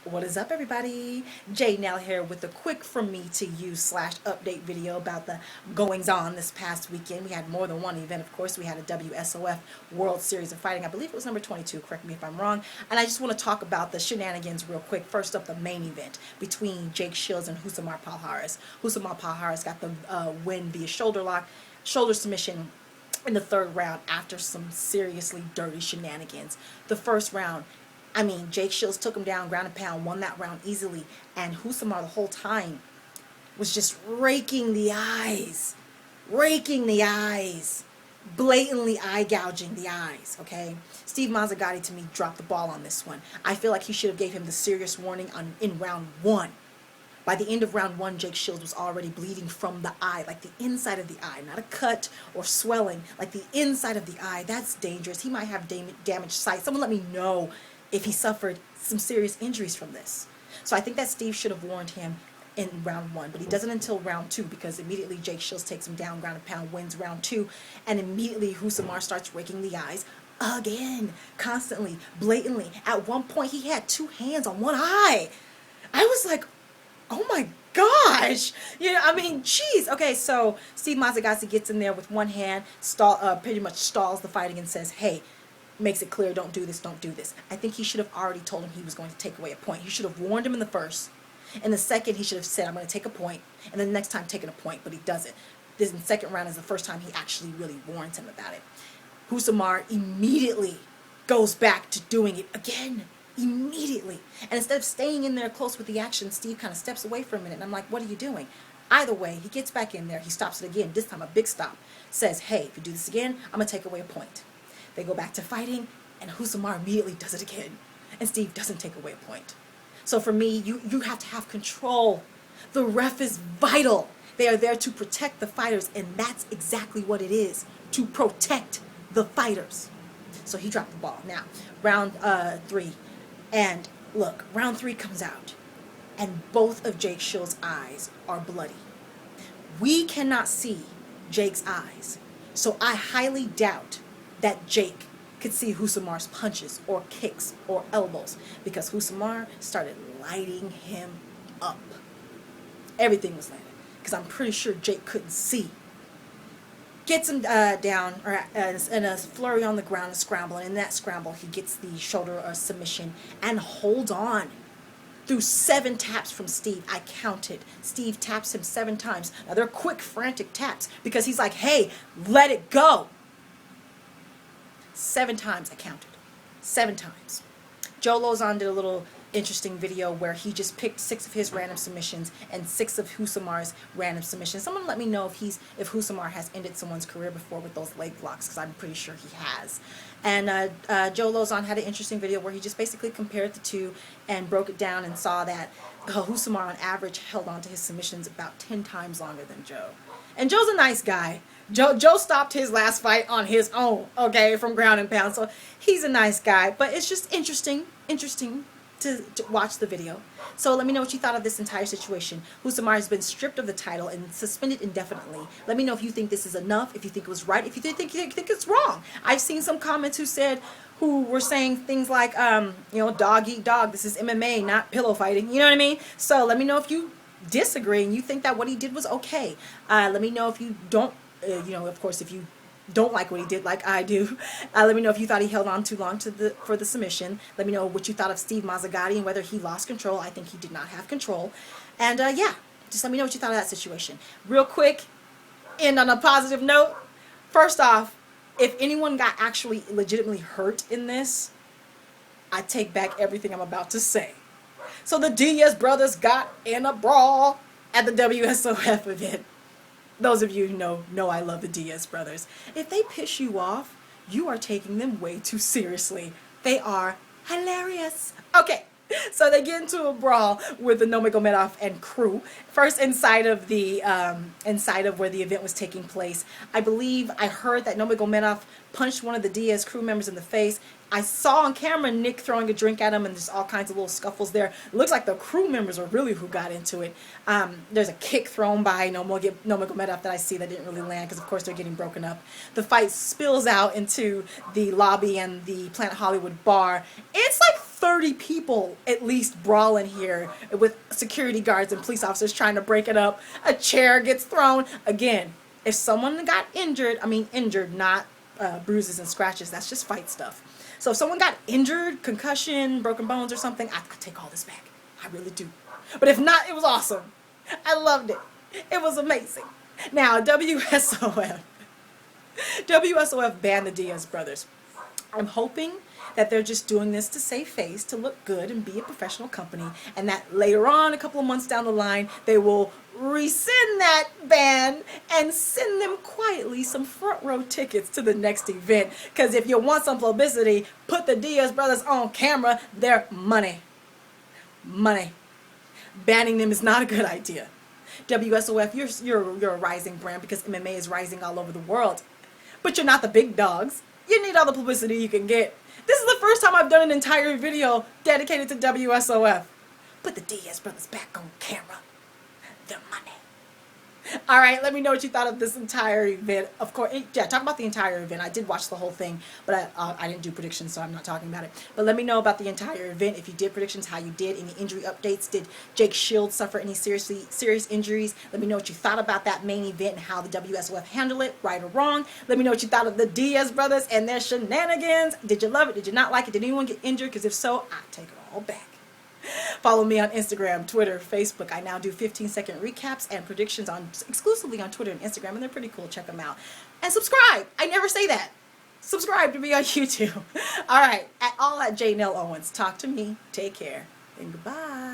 What is up, everybody? Jay Nell here with a quick from me to you / update video about the goings on this past weekend. We had more than one event, of course. We had a WSOF World Series of Fighting. I believe it was number 22, correct me if I'm wrong. And I just want to talk about the shenanigans real quick. First up, the main event between Jake Shields and Rousimar Palhares. Rousimar Palhares got the win via shoulder submission in the third round after some seriously dirty shenanigans. The first round, Jake Shields took him down, ground and pound, won that round easily, and Rousimar the whole time was just raking the eyes, blatantly eye gouging the eyes, okay? Steve Mazzagatti, to me, dropped the ball on this one. I feel like he should have gave him the serious warning in round one. By the end of round one, Jake Shields was already bleeding from the eye, like the inside of the eye, not a cut or swelling, like the inside of the eye. That's dangerous. He might have damaged sight. Someone let me know if he suffered some serious injuries from this. So I think that Steve should have warned him in round one, but he doesn't until round two, because immediately Jake Shields takes him down, ground and pound, wins round two, and immediately Rousimar starts raking the eyes again, constantly, blatantly. At one point, he had two hands on one eye. I was like, oh my gosh. Jeez. Okay, so Steve Mazzagatti gets in there with one hand, pretty much stalls the fighting and says, hey, makes it clear, don't do this. I think he should have already told him he was going to take away a point. He should have warned him in the first. In the second, he should have said, I'm going to take a point, and then the next time taking a point, but he doesn't. This in the second round is the first time he actually really warns him about it. Rousimar immediately goes back to doing it again. Immediately. And instead of staying in there close with the action, Steve kind of steps away for a minute, and I'm like, what are you doing? Either way, he gets back in there, he stops it again, this time a big stop, says, hey, if you do this again, I'm going to take away a point. They go back to fighting, and Rousimar immediately does it again. And Steve doesn't take away a point. So for me, you have to have control. The ref is vital. They are there to protect the fighters, and that's exactly what it is, to protect the fighters. So he dropped the ball. Now, round three. And look, round three comes out, and both of Jake Shields' eyes are bloody. We cannot see Jake's eyes, so I highly doubt that Jake could see Rousimar's punches or kicks or elbows, because Rousimar started lighting him up. Everything was lighted, because I'm pretty sure Jake couldn't see. Gets him down, or in a flurry on the ground, a scramble, and in that scramble he gets the shoulder submission and hold on through 7 taps from Steve. I counted. Steve taps him 7 times. Now they're quick, frantic taps, because he's like, hey, let it go. 7 times I counted. 7 times. Joe Lozon did a little interesting video where he just picked 6 of his random submissions and 6 of Rousimar's random submissions. Someone let me know if Rousimar has ended someone's career before with those leg locks, because I'm pretty sure he has. And Joe Lozon had an interesting video where he just basically compared the two and broke it down and saw that Rousimar on average held on to his submissions about 10 times longer than Joe. And Joe's a nice guy. Joe stopped his last fight on his own, okay, from ground and pound. So he's a nice guy. But it's just interesting to watch the video. So let me know what you thought of this entire situation. Rousimar has been stripped of the title and suspended indefinitely. Let me know if you think this is enough, if you think it was right, if you think it's wrong. I've seen some comments who were saying things like, dog eat dog. This is MMA, not pillow fighting. You know what I mean? So let me know if you disagree and you think that what he did was okay. Let me know if you don't, of course, if you don't like what he did like I do. Let me know if you thought he held on too long for the submission. Let me know what you thought of Steve Mazzagatti and whether he lost control. I think he did not have control. And just let me know what you thought of that situation. Real quick, end on a positive note. First off, if anyone got actually legitimately hurt in this, I take back everything I'm about to say. So the Diaz brothers got in a brawl at the WSOF event. Those of you who know I love the Diaz brothers. If they piss you off, you are taking them way too seriously. They are hilarious. Okay, so they get into a brawl with the Nurmagomedov and crew. First inside of where the event was taking place. I believe I heard that Nurmagomedov punched one of the Diaz crew members in the face. I saw on camera Nick throwing a drink at him, and there's all kinds of little scuffles there. It looks like the crew members are really who got into it. There's a kick thrown by Nurmagomedov that I see that didn't really land, because of course they're getting broken up. The fight spills out into the lobby and the Planet Hollywood bar. It's like 30 people at least brawling here with security guards and police officers trying to break it up. A chair gets thrown. Again, if someone got injured, not bruises and scratches, that's just fight stuff. So if someone got injured, concussion, broken bones or something, I take all this back. I really do. But if not, it was awesome. I loved it. It was amazing. Now, WSOF banned the Diaz brothers. I'm hoping that they're just doing this to save face, to look good and be a professional company, and that later on, a couple of months down the line, they will rescind that ban and send them quietly some front row tickets to the next event. Because if you want some publicity, put the Diaz brothers on camera. They're money. Money. Banning them is not a good idea. WSOF, you're a rising brand because MMA is rising all over the world. But you're not the big dogs. You need all the publicity you can get. This is the first time I've done an entire video dedicated to WSOF. Put the Diaz brothers back on camera. Their money. All right, let me know what you thought of this entire event. Of course, yeah, talk about the entire event. I did watch the whole thing, but I didn't do predictions, so I'm not talking about it. But let me know about the entire event. If you did predictions, how you did, any injury updates. Did Jake Shields suffer any serious injuries? Let me know what you thought about that main event and how the WSOF handled it, right or wrong. Let me know what you thought of the Diaz brothers and their shenanigans. Did you love it? Did you not like it? Did anyone get injured? Because if so, I take it all back. Follow me on Instagram, Twitter, Facebook. I now do 15-second recaps and predictions exclusively on Twitter and Instagram, and they're pretty cool. Check them out. And subscribe. I never say that. Subscribe to me on YouTube. All right. At J. Nell Owens. Talk to me. Take care. And goodbye.